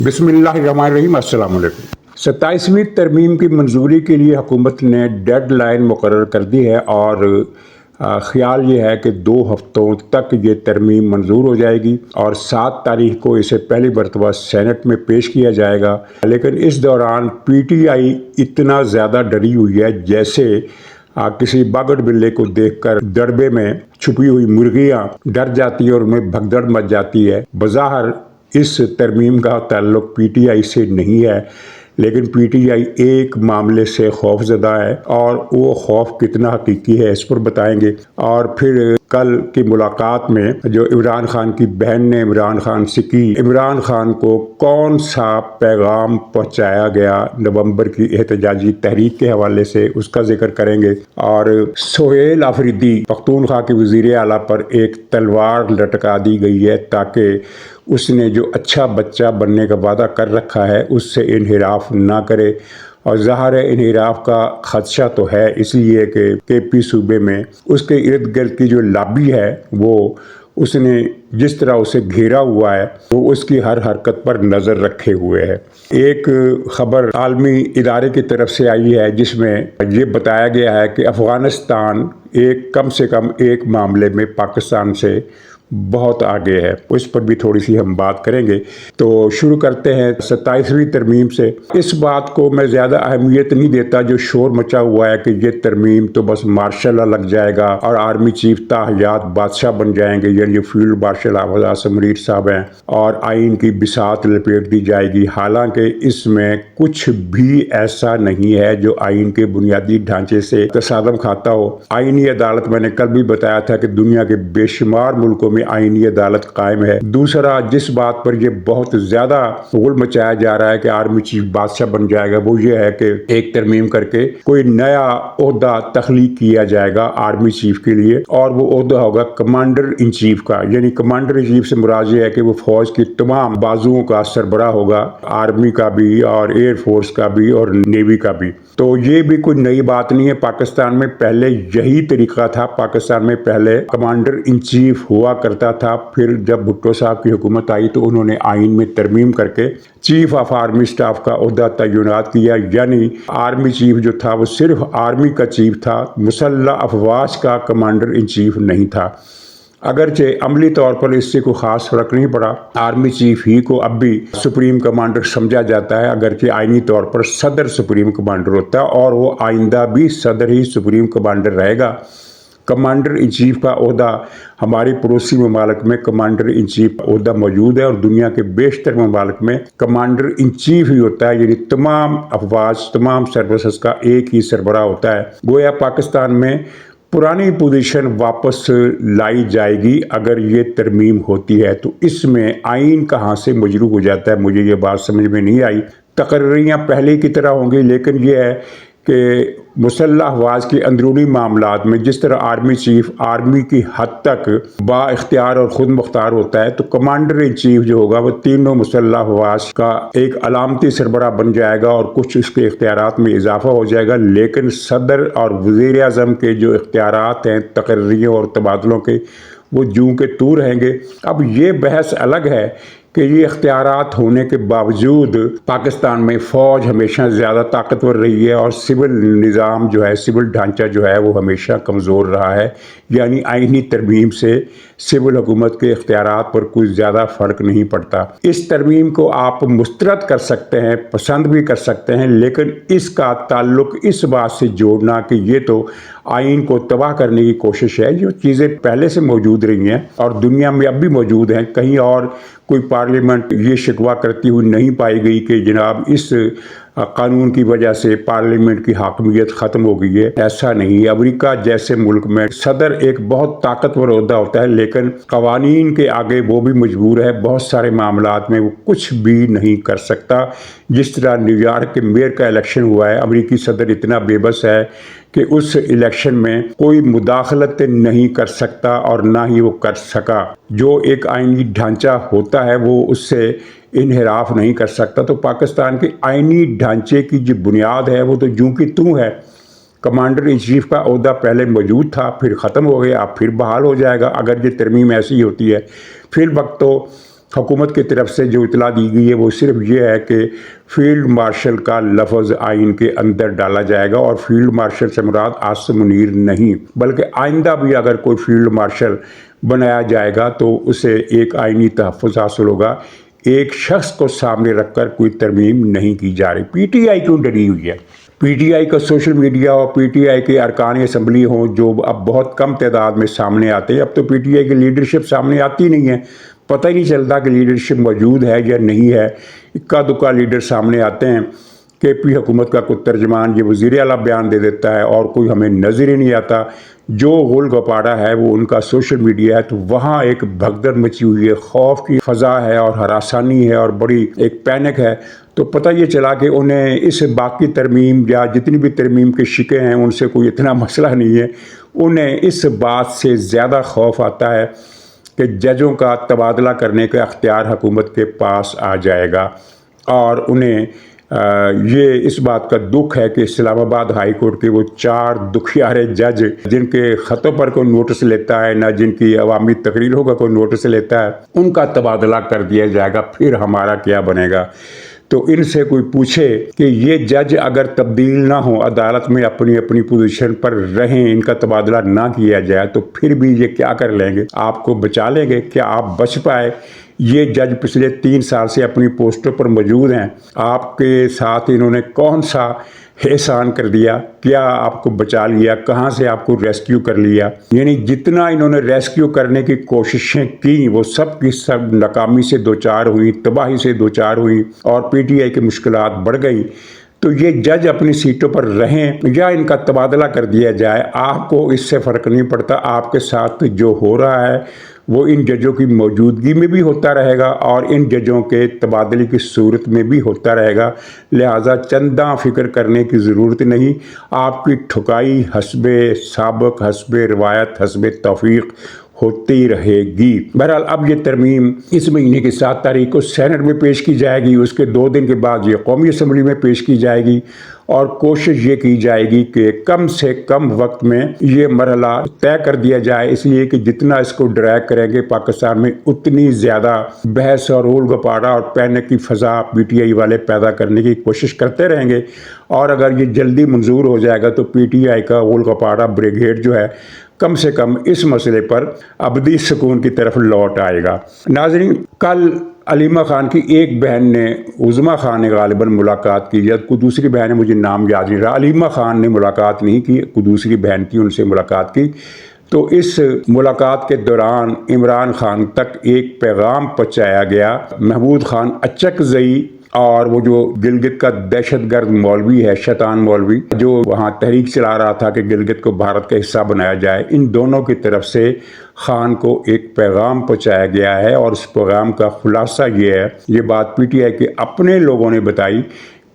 बिस्मिल्लाहिर्रहमानिर्रहीम। अस्सलाम वालेकुम। 27वीं तरमीम की मंजूरी के लिए हुकूमत ने डेड लाइन मुकर्रर कर दी है और ख्याल ये है कि 2 हफ्तों तक ये तरमीम मंजूर हो जाएगी और 7 तारीख को इसे पहली मरतबा सेनेट में पेश किया जाएगा। लेकिन इस दौरान PTI इतना ज़्यादा डरी हुई है जैसे किसी बागड़ बिल्ले को देखकर दड़बे में छुपी हुई मुर्गियां डर जाती है और उनमें भगदड़ मच जाती है। बज़ाहिर इस तरमीम का ताल्लुक PTI से नहीं है, लेकिन PTI एक मामले से खौफजदा है और वो खौफ कितना हकीकी है इस पर बताएंगे। और फिर कल की मुलाकात में जो इमरान खान की बहन ने इमरान खान से की, इमरान खान को कौन सा पैगाम पहुंचाया गया नवंबर की एहतजाजी तहरीक के हवाले से, उसका जिक्र करेंगे। और सोहेल आफरीदी पख्तूनख्वा के वज़ीर आला पर एक तलवार लटका दी गई है ताकि उसने जो अच्छा बच्चा बनने का वादा कर रखा है उससे इनहिराफ ना करे। और ज़ाहिर है इनहिराफ का खदशा तो है, इसलिए कि KP सूबे में उसके इर्द गिर्द की जो लॉबी है वो उसने जिस तरह उसे घेरा हुआ है वो उसकी हर हरकत पर नज़र रखे हुए है। एक खबर आलमी इदारे की तरफ से आई है जिसमें ये बताया गया है कि अफ़गानिस्तान कम से कम एक मामले में पाकिस्तान से बहुत आगे है। उस पर भी थोड़ी सी हम बात करेंगे। तो शुरू करते हैं 27वीं तरमीम से। इस बात को मैं ज़्यादा अहमियत नहीं देता जो शोर मचा हुआ है कि ये तरमीम तो बस मार्शल लग जाएगा और आर्मी चीफ ताहयात बादशाह बन जाएंगे, यानी फील्ड मार्शल आवाज़ आसिम मुनीर साहब हैं, और आइन की बिसात लपेट दी जाएगी। हालांकि इसमें कुछ भी ऐसा नहीं है जो आइन के बुनियादी ढांचे से तसादम खाता हो। आइनी अदालत, मैंने कल भी बताया था कि दुनिया के बेशुमार मुल्कों में आईनी अदालत कायम है। दूसरा, जिस बात पर यह बहुत ज्यादा शोर मचाया जा रहा है कि आर्मी चीफ बादशाह बन जाएगा, वो ये है कि एक तरमीम करके कोई नया ओहदा तख्लीक किया जाएगा आर्मी चीफ के लिए और वो ओहदा होगा कमांडर इन चीफ का। यानी कमांडर इन चीफ से मुराद है कि वो फौज की तमाम बाजुओं का सरबराह होगा, आर्मी का भी और एयर फोर्स का भी और नेवी का भी। तो ये भी कोई नई बात नहीं है, पाकिस्तान में पहले यही तरीका था। पाकिस्तान में पहले कमांडर इन चीफ हुआ करता था, फिर जब भुट्टो साहब की हुकूमत आई तो उन्होंने आइन में तरमीम करके चीफ ऑफ आर्मी स्टाफ का ओहदा तैनात किया। यानी आर्मी चीफ जो था वो सिर्फ आर्मी का चीफ था, मुसल्लह अफवाज का कमांडर इन चीफ नहीं था। अगरचे अमली तौर पर इससे कोई ख़ास फ़र्क नहीं पड़ा, आर्मी चीफ ही को अब भी सुप्रीम कमांडर समझा जाता है, अगरचे आइनी तौर पर सदर सुप्रीम कमांडर होता है और वो आइंदा भी सदर ही सुप्रीम कमांडर रहेगा। कमांडर इन चीफ का ओहदा हमारे पड़ोसी ममालिक में कमांडर इन चीफ ओहदा मौजूद है और दुनिया के बेशतर ममालिक में कमांडर इन चीफ ही होता है, यानी तमाम अफवाज तमाम सर्विसेज का एक ही सरबराह होता है। गोया पाकिस्तान में पुरानी पोजीशन वापस लाई जाएगी अगर ये तरमीम होती है। तो इसमें आइन कहाँ से मजरू हो जाता है, मुझे ये बात समझ में नहीं आई। तकर्रियाँ पहले की तरह होंगी, लेकिन ये है कि मुसल्लह अफवाज के अंदरूनी मामलात में जिस तरह आर्मी चीफ आर्मी की हद तक बाइख्तियार और ख़ुद मुख्तार होता है, तो कमांडर इन चीफ जो होगा वो तीनों मुसल्लह अफवाज का एक अलामती सरबराह बन जाएगा और कुछ उसके इख्तियारात में इजाफा हो जाएगा। लेकिन सदर और वज़ीर आज़म के जो इख्तियारात हैं तकर्रियों और तबादलों के, वो जूं के तू रहेंगे। अब ये बहस अलग है कि ये इख्तियारात होने के बावजूद पाकिस्तान में फ़ौज हमेशा ज़्यादा ताकतवर रही है और सिविल निज़ाम जो है, सिविल ढांचा जो है वो हमेशा कमज़ोर रहा है। यानी आइनी तरमीम से सिविल हुकूमत के इख्तियारात पर कोई ज़्यादा फ़र्क नहीं पड़ता। इस तरमीम को आप मुस्तरद कर सकते हैं, पसंद भी कर सकते हैं, लेकिन इसका ताल्लुक इस बात से जोड़ना कि ये तो आइन को तबाह करने की कोशिश है, जो चीज़ें पहले से मौजूद रही हैं और दुनिया में अब भी मौजूद हैं। कहीं और कोई पार्लियामेंट ये शिकवा करती हुई नहीं पाई गई कि जनाब इस कानून की वजह से पार्लियामेंट की हाकमियत ख़त्म हो गई है। ऐसा नहीं। अमेरिका जैसे मुल्क में सदर एक बहुत ताकतवर ओहदा होता है, लेकिन कवानीन के आगे वो भी मजबूर है, बहुत सारे मामलात में वो कुछ भी नहीं कर सकता। जिस तरह न्यूयॉर्क के मेयर का इलेक्शन हुआ है, अमेरिकी सदर इतना बेबस है कि उस इलेक्शन में कोई मुदाखलत नहीं कर सकता और ना ही वो कर सका। जो एक आइनी ढांचा होता है वो उससे इनहिराफ नहीं कर सकता। तो पाकिस्तान के आइनी ढांचे की जो बुनियाद है वो तो जूं की तूं है। कमांडर इन चीफ का ओहदा पहले मौजूद था, फिर ख़त्म हो गया, अब फिर बहाल हो जाएगा अगर ये तरमीम ऐसी होती है। फिर वक्त तो हुकूमत की तरफ से जो इतला दी गई है वो सिर्फ ये है कि फील्ड मार्शल का लफ्ज़ आइन के अंदर डाला जाएगा, और फील्ड मार्शल से मुराद आसिम मुनीर नहीं, बल्कि आइंदा भी अगर कोई फील्ड मार्शल बनाया जाएगा तो उसे एक आइनी तहफ़्फ़ुज़ हासिल होगा। एक शख्स को सामने रखकर कोई तरमीम नहीं की जा रही। पीटीआई क्यों डरी हुई है? पीटीआई का सोशल मीडिया और पीटीआई के अरकान असम्बली हों जो अब बहुत कम तादाद में सामने आते हैं, अब तो पीटीआई की लीडरशिप सामने आती नहीं है, पता ही नहीं चलता कि लीडरशिप मौजूद है या नहीं है। इक्का दुक्का लीडर सामने आते हैं। केपी हुकूमत का कोई तर्जमान ये वज़ीर आला बयान दे देता है और कोई हमें नज़र ही नहीं आता। जो गोल गपाड़ा है वो उनका सोशल मीडिया है, तो वहाँ एक भगदड़ मची हुई है, खौफ की फ़ज़ा है और हरासानी है और बड़ी एक पैनिक है। तो पता ये चला कि उन्हें इस बाकी तरमीम या जितनी भी तरमीम के शिके हैं उनसे कोई इतना मसला नहीं है। उन्हें इस बात से ज़्यादा खौफ आता है कि जजों का तबादला करने का अख्तियार हुकूमत के पास आ जाएगा, और उन्हें ये इस बात का दुख है कि इस्लामाबाद हाई कोर्ट के वो 4 दुखियारे जज जिनके ख़तों पर कोई नोटिस लेता है, ना जिनकी अवामी तकरीरों का कोई नोटिस लेता है, उनका तबादला कर दिया जाएगा। फिर हमारा क्या बनेगा? तो इनसे कोई पूछे कि ये जज अगर तब्दील ना हो, अदालत में अपनी अपनी पोजीशन पर रहें, इनका तबादला ना किया जाए, तो फिर भी ये क्या कर लेंगे? आपको बचा लेंगे? क्या आप बच पाए? ये जज पिछले 3 साल से अपनी पोस्टों पर मौजूद हैं। आपके साथ इन्होंने कौन सा एहसान कर दिया? क्या आपको बचा लिया? कहाँ से आपको रेस्क्यू कर लिया? यानी जितना इन्होंने रेस्क्यू करने की कोशिशें की वो सब की सब नाकामी से दो चार हुई, तबाही से दो चार हुई, और पीटीआई की मुश्किलात बढ़ गई। तो ये जज अपनी सीटों पर रहें या इनका तबादला कर दिया जाए, आपको इससे फ़र्क नहीं पड़ता। आपके साथ जो हो रहा है वो इन जजों की मौजूदगी में भी होता रहेगा और इन जजों के तबादले की सूरत में भी होता रहेगा। लिहाजा चंदा फ़िक्र करने की ज़रूरत नहीं। आपकी ठुकाई हस्बे साबक, हस्बे रिवायत, हस्बे तौफीक होती रहेगी। बहरहाल अब ये तरमीम इस महीने की 7 तारीख को सेनेट में पेश की जाएगी, उसके 2 दिन के बाद ये कौमी असम्बली में पेश की जाएगी, और कोशिश ये की जाएगी कि कम से कम वक्त में ये मरहला तय कर दिया जाए, इसलिए कि जितना इसको ड्रैग करेंगे पाकिस्तान में उतनी ज़्यादा बहस और रोल गपाड़ा और पैनिक की फ़ज़ा पीटीआई वाले पैदा करने की कोशिश करते रहेंगे। और अगर ये जल्दी मंजूर हो जाएगा तो पीटीआई का रोल गपाड़ा ब्रिगेड जो है कम से कम इस मसले पर अबदी सुकून की तरफ लौट आएगा। नाज़रीन, कल अलीमा खान की एक बहन ने उज़मा खान ने गालिबन मुलाकात की, या कोई दूसरी बहन है, मुझे नाम याद नहीं रहा। अलीमा खान ने मुलाकात नहीं की, कोई दूसरी बहन थी, उनसे मुलाकात की। तो इस मुलाकात के दौरान इमरान खान तक एक पैगाम पहुँचाया गया। महमूद खान अचकज़ई और वो जो गिलगित का दहशतगर्द मौलवी है, शैतान मौलवी, जो वहाँ तहरीक चला रहा था कि गिलगित को भारत का हिस्सा बनाया जाए, इन दोनों की तरफ से खान को एक पैगाम पहुँचाया गया है। और उस पैगाम का खुलासा ये है, ये बात पीटीआई के अपने लोगों ने बताई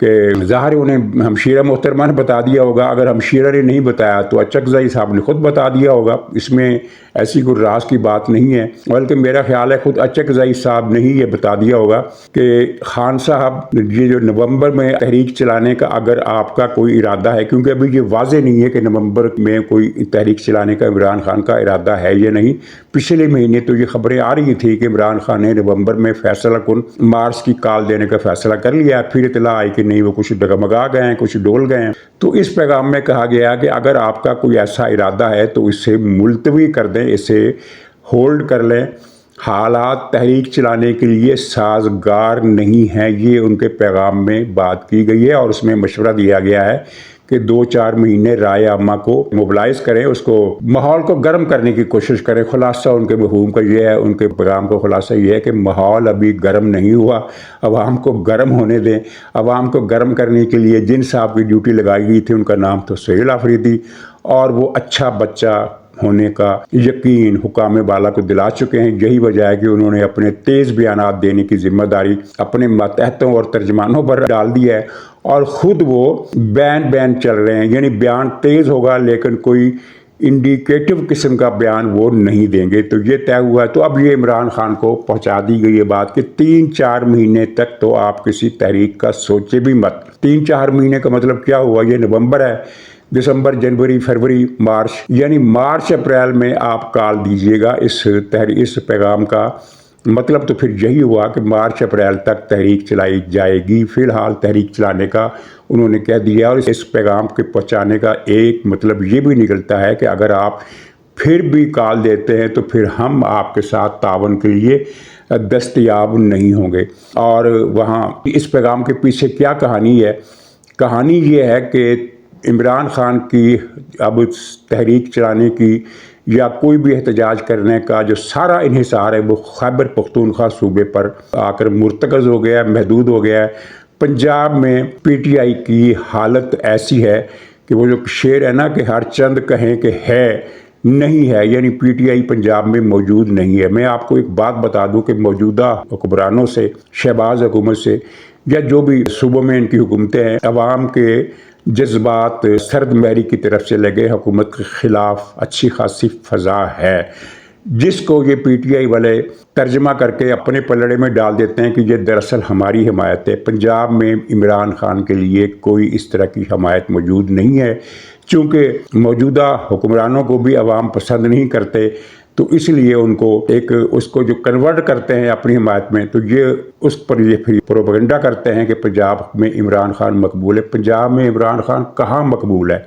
कि ज़ाहिर उन्हें हमशीरा मोहतरमा ने बता दिया होगा, अगर हमशीरा ने नहीं बताया तो अचकज़ई साहब ने ख़ुद बता दिया होगा। इसमें ऐसी कोई राज की बात नहीं है, बल्कि मेरा ख्याल है ख़ुद अचकज़ई साहब ने ही ये बता दिया होगा कि खान साहब, ये जो नवंबर में तहरीक चलाने का अगर आपका कोई इरादा है, क्योंकि अभी ये वाज़े नहीं है कि नवंबर में कोई तहरीक चलाने का इमरान खान का इरादा है या नहीं। पिछले महीने तो ये खबरें आ रही थी कि इमरान खान ने नवंबर में फैसला कुन मार्च की कॉल देने का फैसला कर लिया, फिर इतला आई कि नहीं, वो कुछ डगमगा गए हैं, कुछ डोल गए हैं। तो इस पैगाम में कहा गया कि अगर आपका कोई ऐसा इरादा है तो इसे मुलतवी कर दें, इसे होल्ड कर लें। हालात तहरीक चलाने के लिए साजगार नहीं है, ये उनके पैगाम में बात की गई है। और उसमें मशवरा दिया गया है कि 2-4 महीने राय आमा को मोबिलाइज करें, उसको माहौल को गर्म करने की कोशिश करें। खुलासा उनके मफहूम का ये है, उनके पैगाम का खुलासा ये है कि माहौल अभी गर्म नहीं हुआ, अवाम को गर्म होने दें। अवाम को गर्म करने के लिए जिन साहब की ड्यूटी लगाई गई थी उनका नाम तो सुहेल आफरीदी, और वो अच्छा बच्चा होने का यकीन हुकाम बाला को दिला चुके हैं। यही वजह है कि उन्होंने अपने तेज़ बयानात देने की जिम्मेदारी अपने मातहतों और तर्जमानों पर डाल दी है, और ख़ुद वो बैन चल रहे हैं। यानी बयान तेज़ होगा लेकिन कोई इंडिकेटिव किस्म का बयान वो नहीं देंगे। तो ये तय हुआ है। तो अब ये इमरान खान को पहुंचा दी गई है बात कि 3-4 महीने तक तो आप किसी तहरीक का सोचे भी मत। 3-4 महीने का मतलब क्या हुआ? ये नवंबर है, दिसंबर, जनवरी, फरवरी, मार्च, यानी मार्च अप्रैल में आप कॉल दीजिएगा इस पैगाम का مطلب تو پھر یہی ہوا کہ مارچ اپریل تک تحریک چلائی جائے گی۔ فی الحال تحریک چلانے کا انہوں نے کہہ دیا، اور اس پیغام کے پہنچانے کا ایک مطلب یہ بھی نکلتا ہے کہ اگر آپ پھر بھی کال دیتے ہیں تو پھر ہم آپ کے ساتھ تعاون کے لیے دستیاب نہیں ہوں گے۔ اور وہاں اس پیغام کے پیچھے کیا کہانی ہے؟ کہانی یہ ہے کہ عمران خان کی اب تحریک چلانے کی یا کوئی بھی احتجاج کرنے کا جو سارا انحصار ہے وہ خیبر پختونخوا صوبے پر آ کر مرتکز ہو گیا ہے، محدود ہو گیا ہے۔ پنجاب میں پی ٹی آئی کی حالت ایسی ہے کہ وہ جو شعر ہے نا کہ ہر چند کہیں کہ ہے نہیں ہے، یعنی پی ٹی آئی پنجاب میں موجود نہیں ہے۔ میں آپ کو ایک بات بتا دوں کہ موجودہ حکمرانوں سے، شہباز حکومت سے یا جو بھی صوبوں میں ان کی حکومتیں ہیں، عوام کے جذبات سرد مہری کی طرف سے لگے حکومت کے خلاف اچھی خاصی فضا ہے، جس کو یہ پی ٹی آئی والے ترجمہ کر کے اپنے پلڑے میں ڈال دیتے ہیں کہ یہ دراصل ہماری حمایت ہے۔ پنجاب میں عمران خان کے لیے کوئی اس طرح کی حمایت موجود نہیں ہے، چونکہ موجودہ حکمرانوں کو بھی عوام پسند نہیں کرتے، تو اس لیے ان کو اس کو جو کنورٹ کرتے ہیں اپنی حمایت میں، تو یہ اس پر یہ پھر پروپیگنڈا کرتے ہیں کہ پنجاب میں عمران خان مقبول ہے۔ پنجاب میں عمران خان کہاں مقبول ہے؟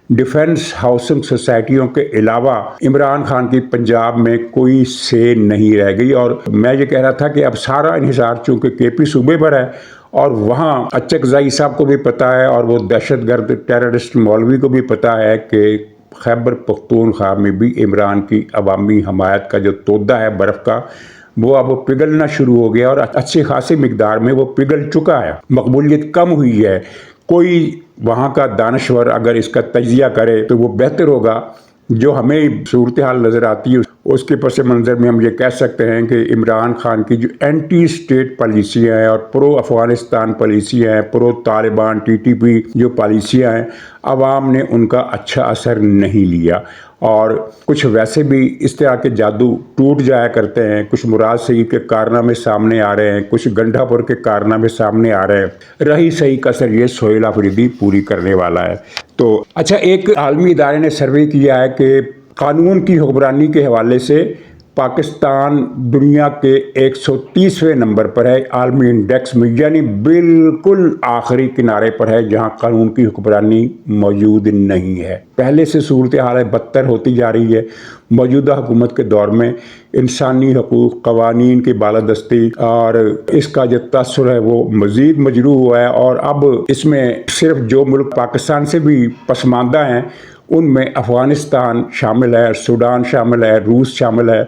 ڈیفنس ہاؤسنگ سوسائٹیوں کے علاوہ عمران خان کی پنجاب میں کوئی سے نہیں رہ گئی۔ اور میں یہ کہہ رہا تھا کہ اب سارا انحصار چونکہ کے پی صوبے پر ہے، اور وہاں اچک زائی صاحب کو بھی پتا ہے اور وہ دہشت گرد ٹیررسٹ مولوی کو بھی پتا ہے کہ خیبر پختونخوا میں بھی عمران کی عوامی حمایت کا جو تودہ ہے برف کا، وہ اب پگھلنا شروع ہو گیا، اور اچھی خاصی مقدار میں وہ پگھل چکا ہے، مقبولیت کم ہوئی ہے۔ کوئی وہاں کا دانشور اگر اس کا تجزیہ کرے تو وہ بہتر ہوگا۔ جو ہمیں صورتحال نظر آتی ہے اس کے پس منظر میں ہم یہ کہہ سکتے ہیں کہ عمران خان کی جو اینٹی اسٹیٹ پالیسیاں ہیں اور پرو افغانستان پالیسیاں ہیں، پرو طالبان ٹی ٹی پی جو پالیسیاں ہیں، عوام نے ان کا اچھا اثر نہیں لیا، اور کچھ ویسے بھی اس طرح کے جادو ٹوٹ جایا کرتے ہیں۔ کچھ مراد سعید کے کارنامے سامنے آ رہے ہیں، کچھ گنڈھا پور کے کارنامے سامنے آ رہے ہیں، رہی صحیح کسر یہ سہیل آفریدی پوری کرنے والا ہے۔ تو اچھا، ایک عالمی ادارے نے سروے کیا ہے کہ قانون کی حکمرانی کے حوالے سے پاکستان دنیا کے 130ویں نمبر پر ہے عالمی انڈیکس میں، یعنی بالکل آخری کنارے پر ہے جہاں قانون کی حکمرانی موجود نہیں ہے۔ پہلے سے صورتحال بدتر ہوتی جا رہی ہے۔ موجودہ حکومت کے دور میں انسانی حقوق، قوانین کی بالادستی اور اس کا جو تاثر ہے وہ مزید مجروح ہوا ہے، اور اب اس میں صرف جو ملک پاکستان سے بھی پسماندہ ہیں ان میں افغانستان شامل ہے، سوڈان شامل ہے، روس شامل ہے،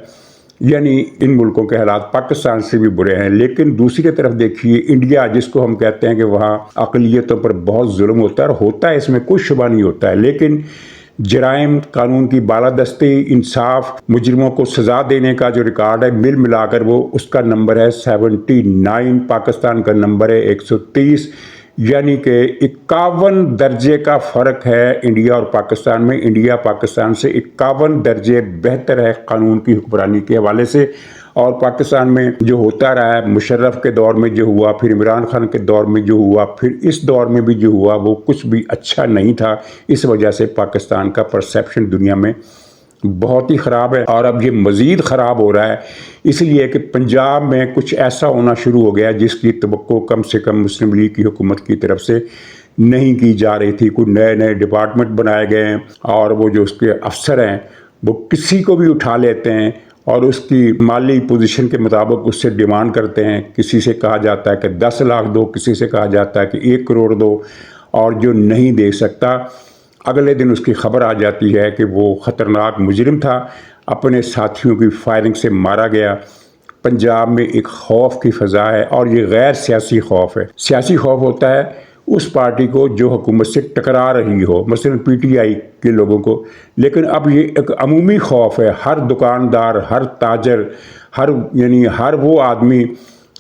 یعنی ان ملکوں کے حالات پاکستان سے بھی برے ہیں۔ لیکن دوسری طرف دیکھیے انڈیا، جس کو ہم کہتے ہیں کہ وہاں اقلیتوں پر بہت ظلم ہوتا ہے، اور ہوتا ہے، اس میں کوئی شبہ نہیں ہوتا ہے، لیکن جرائم، قانون کی بالادستی، انصاف، مجرموں کو سزا دینے کا جو ریکارڈ ہے مل ملا کر وہ اس کا نمبر ہے 79، پاکستان کا نمبر ہے 130، یعنی کہ 51 درجے کا فرق ہے انڈیا اور پاکستان میں۔ انڈیا پاکستان سے 51 درجے بہتر ہے قانون کی حکمرانی کے حوالے سے، اور پاکستان میں جو ہوتا رہا ہے، مشرف کے دور میں جو ہوا، پھر عمران خان کے دور میں جو ہوا، پھر اس دور میں بھی جو ہوا، وہ کچھ بھی اچھا نہیں تھا۔ اس وجہ سے پاکستان کا پرسیپشن دنیا میں بہت ہی خراب ہے، اور اب یہ مزید خراب ہو رہا ہے اس لیے کہ پنجاب میں کچھ ایسا ہونا شروع ہو گیا جس کی توقع کم سے کم مسلم لیگ کی حکومت کی طرف سے نہیں کی جا رہی تھی۔ کوئی نئے نئے ڈپارٹمنٹ بنائے گئے ہیں، اور وہ جو اس کے افسر ہیں وہ کسی کو بھی اٹھا لیتے ہیں اور اس کی مالی پوزیشن کے مطابق اس سے ڈیمانڈ کرتے ہیں۔ کسی سے کہا جاتا ہے کہ 10 لاکھ دو، کسی سے کہا جاتا ہے کہ 1 کروڑ دو، اور جو نہیں دے سکتا اگلے دن اس کی خبر آ جاتی ہے کہ وہ خطرناک مجرم تھا، اپنے ساتھیوں کی فائرنگ سے مارا گیا۔ پنجاب میں ایک خوف کی فضا ہے، اور یہ غیر سیاسی خوف ہے۔ سیاسی خوف ہوتا ہے اس پارٹی کو جو حکومت سے ٹکرا رہی ہو، مثلا پی ٹی آئی کے لوگوں کو، لیکن اب یہ ایک عمومی خوف ہے۔ ہر دکاندار، ہر تاجر، ہر وہ آدمی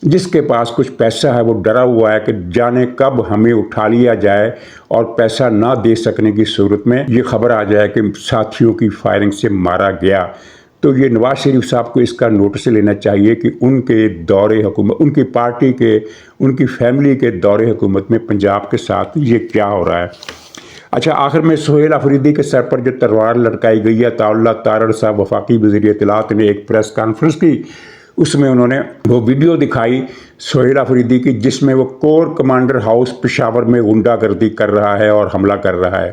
جس کے پاس کچھ پیسہ ہے وہ ڈرا ہوا ہے کہ جانے کب ہمیں اٹھا لیا جائے، اور پیسہ نہ دے سکنے کی صورت میں یہ خبر آ جائے کہ ساتھیوں کی فائرنگ سے مارا گیا۔ تو یہ نواز شریف صاحب کو اس کا نوٹس لینا چاہیے کہ ان کے دور حکومت، ان کی پارٹی کے، ان کی فیملی کے دور حکومت میں پنجاب کے ساتھ یہ کیا ہو رہا ہے۔ اچھا، آخر میں سہیل آفریدی کے سر پر جو تلوار لٹکائی گئی ہے، عطاء اللہ تارڑ صاحب وفاقی وزیر اطلاعات نے ایک پریس کانفرنس کی، اس میں انہوں نے وہ ویڈیو دکھائی سہیل آفریدی کی، جس میں وہ کور کمانڈر ہاؤس پشاور میں غنڈہ گردی کر رہا ہے اور حملہ کر رہا ہے۔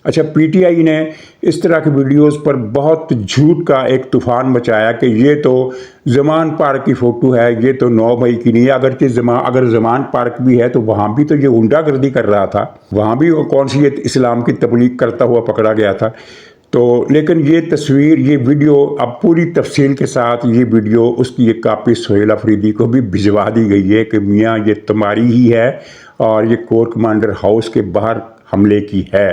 اچھا، پی ٹی آئی نے اس طرح کی ویڈیوز پر بہت جھوٹ کا ایک طوفان مچایا کہ یہ تو زمان پارک کی فوٹو ہے، یہ تو 9 مئی کی نہیں ہے۔ اگر زمان پارک بھی ہے تو وہاں بھی تو یہ غنڈہ گردی کر رہا تھا، وہاں بھی وہ کون سی اسلام کی تبلیغ کرتا ہوا پکڑا گیا تھا۔ تو لیکن یہ تصویر، یہ ویڈیو اب پوری تفصیل کے ساتھ یہ ویڈیو، اس کی ایک کاپی سہیل آفریدی کو بھی بھجوا دی گئی ہے کہ میاں یہ تمہاری ہی ہے اور یہ کور کمانڈر ہاؤس کے باہر حملے کی ہے۔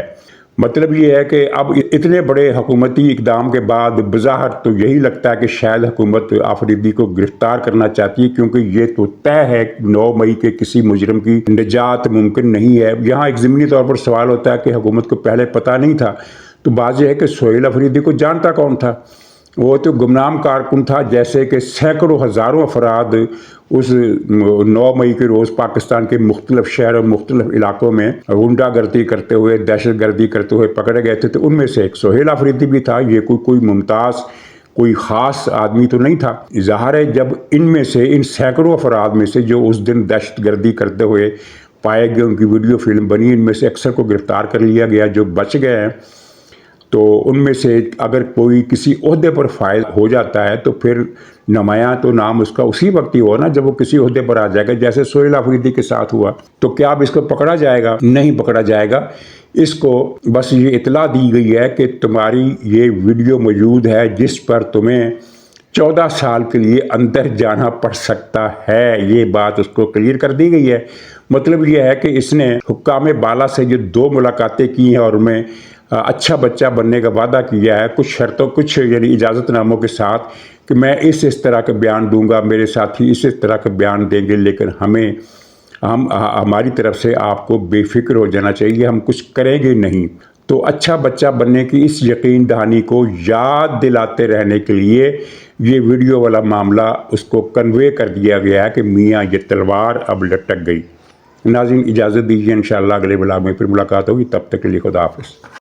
مطلب یہ ہے کہ اب اتنے بڑے حکومتی اقدام کے بعد بظاہر تو یہی لگتا ہے کہ شاید حکومت آفریدی کو گرفتار کرنا چاہتی ہے، کیونکہ یہ تو طے ہے 9 مئی کے کسی مجرم کی نجات ممکن نہیں ہے۔ یہاں ایک ضمنی طور پر سوال ہوتا ہے کہ حکومت کو پہلے پتہ نہیں تھا، تو بات یہ ہے کہ سہیل آفریدی کو جانتا کون تھا؟ وہ تو گمنام کارکن تھا، جیسے کہ سینکڑوں ہزاروں افراد اس 9 مئی کے روز پاکستان کے مختلف شہر اور مختلف علاقوں میں غنڈہ گردی کرتے ہوئے، دہشت گردی کرتے ہوئے پکڑے گئے تھے، تو ان میں سے ایک سہیل آفریدی بھی تھا۔ یہ کوئی ممتاز، کوئی خاص آدمی تو نہیں تھا۔ ظاہر ہے جب ان سینکڑوں افراد میں سے جو اس دن دہشت گردی کرتے ہوئے پائے گئے، ان کی ویڈیو فلم بنی، ان میں سے اکثر کو گرفتار کر لیا گیا، جو بچ گئے ہیں تو ان میں سے اگر کوئی کسی عہدے پر فائز ہو جاتا ہے تو پھر نمایاں تو نام اس کا اسی وقت ہی ہوا نا جب وہ کسی عہدے پر آ جائے گا، جیسے سہیل آفریدی کے ساتھ ہوا۔ تو کیا اب اس کو پکڑا جائے گا؟ نہیں پکڑا جائے گا۔ اس کو بس یہ اطلاع دی گئی ہے کہ تمہاری یہ ویڈیو موجود ہے جس پر تمہیں 14 سال کے لیے اندر جانا پڑ سکتا ہے، یہ بات اس کو کلیئر کر دی گئی ہے۔ مطلب یہ ہے کہ اس نے حکام بالا سے جو 2 ملاقاتیں کی ہیں اور میں اچھا بچہ بننے کا وعدہ کیا ہے، کچھ شرطوں، کچھ یعنی اجازت ناموں کے ساتھ، کہ میں اس طرح کا بیان دوں گا، میرے ساتھی اس طرح کا بیان دیں گے، لیکن ہماری طرف سے آپ کو بے فکر ہو جانا چاہیے، ہم کچھ کریں گے نہیں۔ تو اچھا بچہ بننے کی اس یقین دہانی کو یاد دلاتے رہنے کے لیے یہ ویڈیو والا معاملہ اس کو کنوے کر دیا گیا ہے کہ میاں یہ تلوار اب لٹک گئی۔ ناظرین اجازت دیجیے، انشاءاللہ اگلے بلاگ میں پھر ملاقات ہوگی، تب تک کے لیے خدا حافظ۔